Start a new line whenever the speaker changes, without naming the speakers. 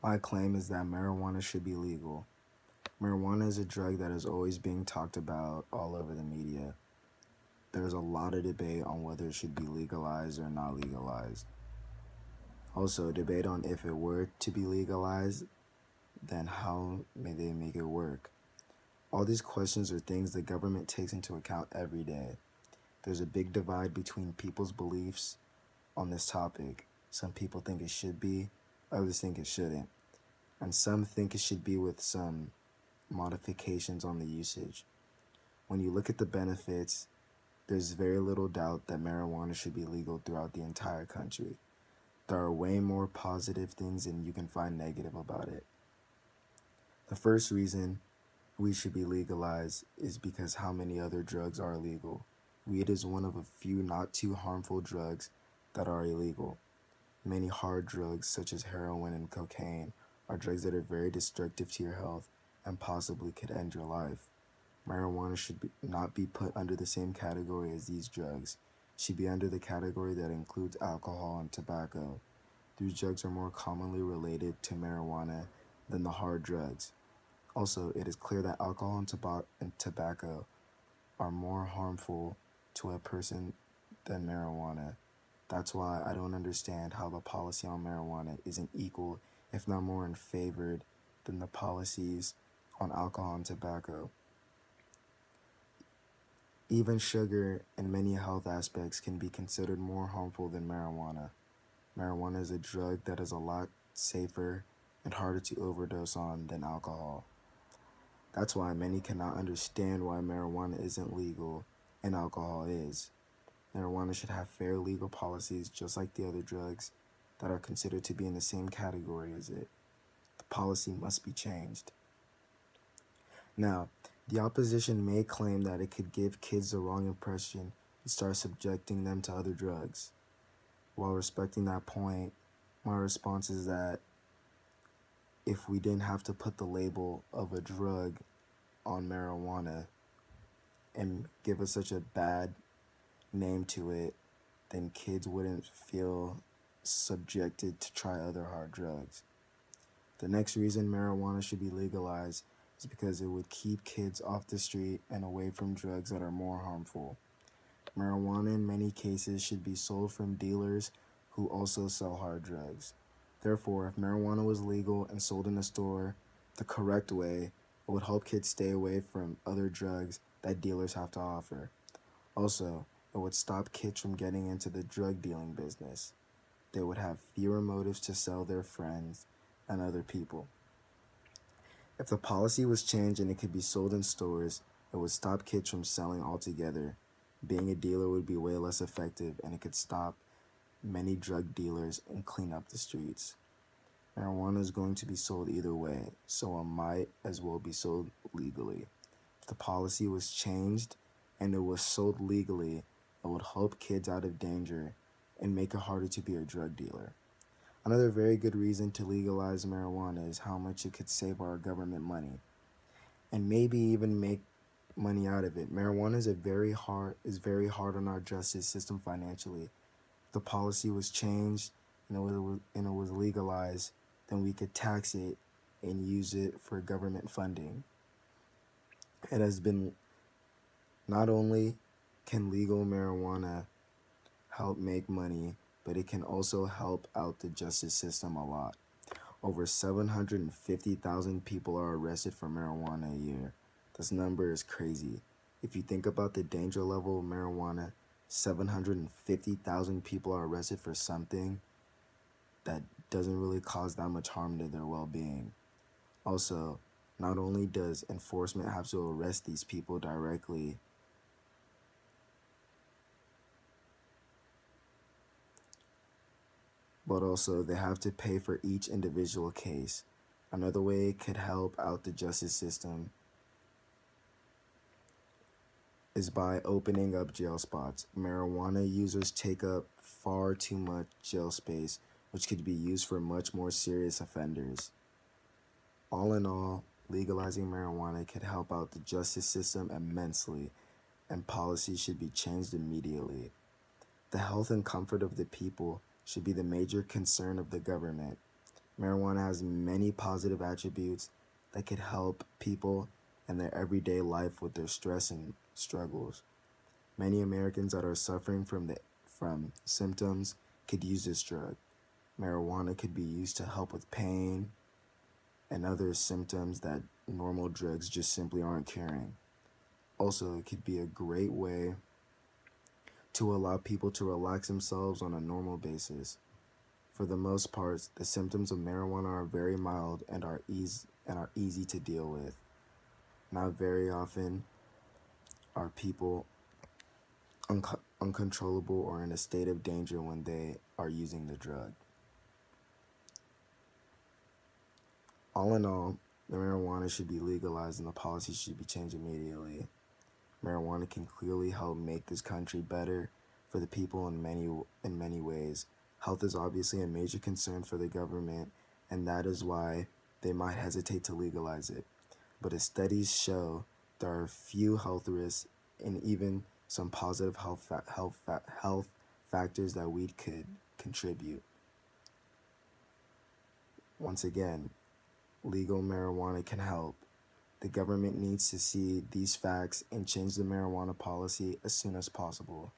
My claim is that marijuana should be legal. Marijuana is a drug that is always being talked about all over the media. There's a lot of debate on whether it should be legalized or not legalized. Also, debate on if it were to be legalized, then how may they make it work? All these questions are things the government takes into account every day. There's a big divide between people's beliefs on this topic. Some people think it should be, others think it shouldn't. And some think it should be with some modifications on the usage. When you look at the benefits, there's very little doubt that marijuana should be legal throughout the entire country. There are way more positive things than you can find negative about it. The first reason weed should be legalized is because how many other drugs are illegal. Weed is one of a few not too harmful drugs that are illegal. Many hard drugs such as heroin and cocaine are drugs that are very destructive to your health and possibly could end your life. Marijuana should not be put under the same category as these drugs. It should be under the category that includes alcohol and tobacco. These drugs are more commonly related to marijuana than the hard drugs. Also, it is clear that alcohol and tobacco are more harmful to a person than marijuana. That's why I don't understand how the policy on marijuana isn't equal, if not more in favor than the policies on alcohol and tobacco. Even sugar and many health aspects can be considered more harmful than marijuana. Marijuana is a drug that is a lot safer and harder to overdose on than alcohol. That's why many cannot understand why marijuana isn't legal and alcohol is. Marijuana should have fair legal policies just like the other drugs that are considered to be in the same category as it. The policy must be changed. Now, the opposition may claim that it could give kids the wrong impression and start subjecting them to other drugs. While respecting that point, my response is that if we didn't have to put the label of a drug on marijuana and give us such a bad name to it, then kids wouldn't feel subjected to try other hard drugs. The next reason marijuana should be legalized is because it would keep kids off the street and away from drugs that are more harmful. Marijuana in many cases should be sold from dealers who also sell hard drugs. Therefore, if marijuana was legal and sold in a store the correct way, it would help kids stay away from other drugs that dealers have to offer. Also, it would stop kids from getting into the drug dealing business. They would have fewer motives to sell their friends and other people. If the policy was changed and it could be sold in stores, it would stop kids from selling altogether. Being a dealer would be way less effective, and it could stop many drug dealers and clean up the streets. Marijuana is going to be sold either way, so it might as well be sold legally. If the policy was changed and it was sold legally, it would help kids out of danger and make it harder to be a drug dealer. Another very good reason to legalize marijuana is how much it could save our government money, and maybe even make money out of it. Marijuana is very hard on our justice system financially. If the policy was changed and it was legalized, then we could tax it and use it for government funding. It has been, not only can legal marijuana help make money, but it can also help out the justice system a lot. Over 750,000 people are arrested for marijuana a year. This number is crazy. If you think about the danger level of marijuana, 750,000 people are arrested for something that doesn't really cause that much harm to their well-being. Also, not only does enforcement have to arrest these people directly, but also they have to pay for each individual case. Another way it could help out the justice system is by opening up jail spots. Marijuana users take up far too much jail space, which could be used for much more serious offenders. All in all, legalizing marijuana could help out the justice system immensely, and policies should be changed immediately. The health and comfort of the people should be the major concern of the government. Marijuana has many positive attributes that could help people in their everyday life with their stress and struggles. Many Americans that are suffering from symptoms could use this drug. Marijuana could be used to help with pain and other symptoms that normal drugs just simply aren't curing. Also, it could be a great way to allow people to relax themselves on a normal basis. For the most part, the symptoms of marijuana are very mild and are easy to deal with. Not very often are people uncontrollable or in a state of danger when they are using the drug. All in all, the marijuana should be legalized and the policy should be changed immediately. Marijuana can clearly help make this country better for the people in many ways. Health is obviously a major concern for the government, and that is why they might hesitate to legalize it. But as studies show, there are few health risks and even some positive health factors that weed could contribute. Once again, legal marijuana can help. The government needs to see these facts and change the marijuana policy as soon as possible.